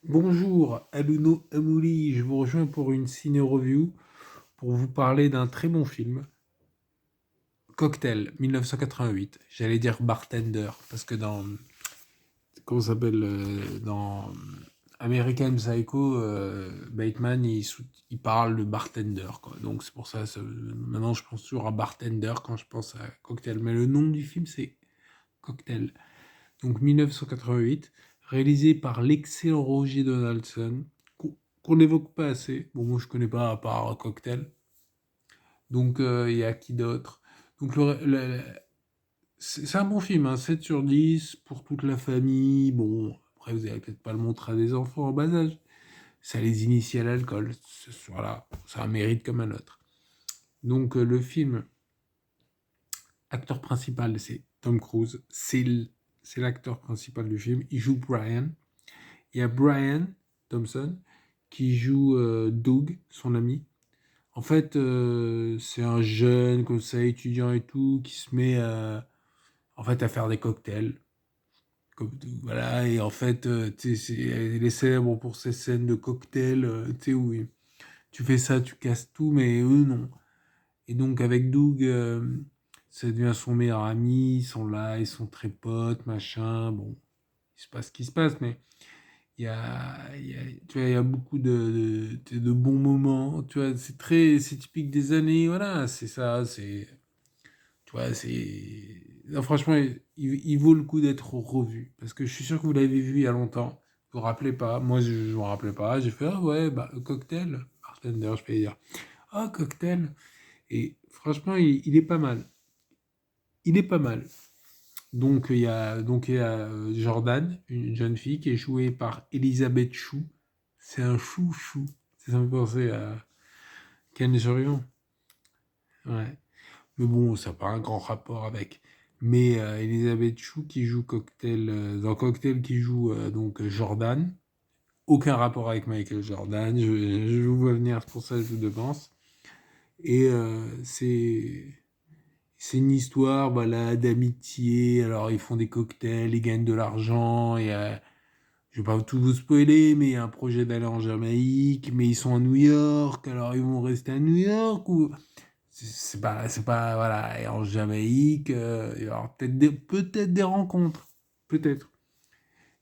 Bonjour, Aluno Amouli, je vous rejoins pour une ciné-review pour vous parler d'un très bon film, Cocktail, 1988. J'allais dire Bartender, parce que comment ça s'appelle, dans American Psycho, Bateman, il parle de bartender, quoi. Donc c'est pour ça, maintenant je pense toujours à Bartender quand je pense à Cocktail. Mais le nom du film, c'est Cocktail. Donc 1988, réalisé par l'excellent Roger Donaldson, qu'on n'évoque pas assez. Bon, moi je connais pas à part Cocktail. Donc il y a qui d'autre. Donc c'est un bon film, hein, 7 sur 10 pour toute la famille. Bon, après vous allez peut-être pas le montrer à des enfants en bas âge. Ça les initie à l'alcool. Voilà, ça a un mérite comme un autre. Donc le film, acteur principal, c'est Tom Cruise. C'est l'acteur principal du film. Il joue Brian. Il y a Brian Thompson qui joue Doug, son ami. En fait, c'est un jeune comme ça, étudiant et tout, qui se met en fait, à faire des cocktails. Voilà, et en fait, tu sais, elle est célèbre pour ses scènes de cocktails, tu sais, où tu fais ça, tu casses tout, mais eux, non. Et donc, avec Doug, ça devient son meilleur ami, ils sont là, ils sont très potes, machin. Bon, il se passe ce qui se passe, mais tu vois, il y a beaucoup de bons moments. Tu vois, c'est typique des années. Voilà, c'est ça. Tu vois, non, franchement, il vaut le coup d'être revu. Parce que je suis sûr que vous l'avez vu il y a longtemps. Vous vous rappelez pas. Moi, je ne me rappelais pas. J'ai fait, ah ouais, bah, Cocktail. Bartender, je peux dire. Ah, Cocktail. Et franchement, il est pas mal. Il est pas mal. Donc il y a Jordan, une jeune fille qui est jouée par Elisabeth Chou. C'est un chou. Ça me fait penser à Ken Jorion. Ouais. Mais bon, ça n'a pas un grand rapport avec. Mais Elisabeth Chou qui joue Cocktail, dans Cocktail qui joue donc Jordan. Aucun rapport avec Michael Jordan. Je vous vois venir, c'est pour ça que je vous devance. Et c'est une histoire voilà, d'amitié. Alors, ils font des cocktails, ils gagnent de l'argent. Et, je vais pas tout vous spoiler, mais il y a un projet d'aller en Jamaïque. Mais ils sont à New York. Alors, ils vont rester à New York ou. C'est pas, voilà. Et en Jamaïque, il y aura peut-être des rencontres. Peut-être.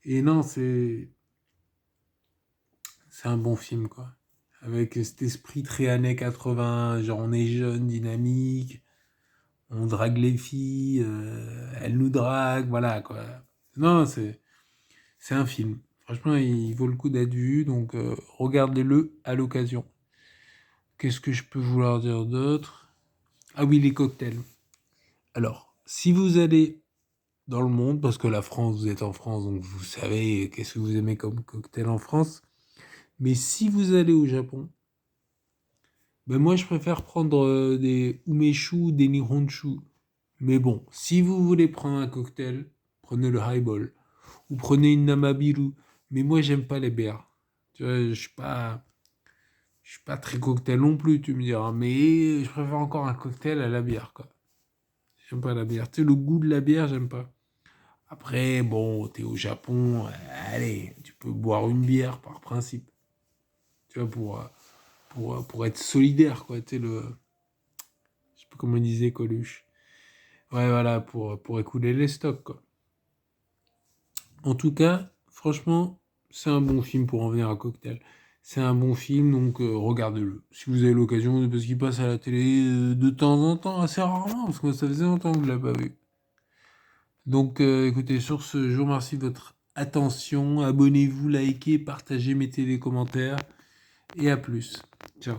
Et non, c'est un bon film, quoi. Avec cet esprit très années 80, genre on est jeune, dynamique. On drague les filles, elles nous draguent, voilà quoi. Non, c'est un film. Franchement, il vaut le coup d'être vu, donc regardez-le à l'occasion. Qu'est-ce que je peux vouloir dire d'autre? Ah oui, les cocktails. Alors, si vous allez dans le monde, parce que la France, vous êtes en France, donc vous savez qu'est-ce que vous aimez comme cocktail en France. Mais si vous allez au Japon, ben moi je préfère prendre des umeshu, des nihonshu. Mais bon, si vous voulez prendre un cocktail, prenez le highball. Ou prenez une Namabiru. Mais moi, j'aime pas les bières. Tu vois, je suis pas très cocktail non plus, tu me diras. Mais je préfère encore un cocktail à la bière, quoi. J'aime pas la bière. Tu sais, le goût de la bière, j'aime pas. Après, bon, t'es au Japon, allez, tu peux boire une bière par principe. Tu vois, pour être solidaire, quoi. Tu sais, je sais pas comment il disait Coluche. Ouais, voilà, pour écouler les stocks, quoi. En tout cas, franchement, c'est un bon film pour en venir à Cocktail. C'est un bon film, donc regardez-le. Si vous avez l'occasion, parce qu'il passe à la télé de temps en temps, assez rarement, parce que moi, ça faisait longtemps que je ne l'ai pas vu. Donc écoutez, sur ce, je vous remercie de votre attention. Abonnez-vous, likez, partagez, mettez des commentaires. Et à plus. Ciao.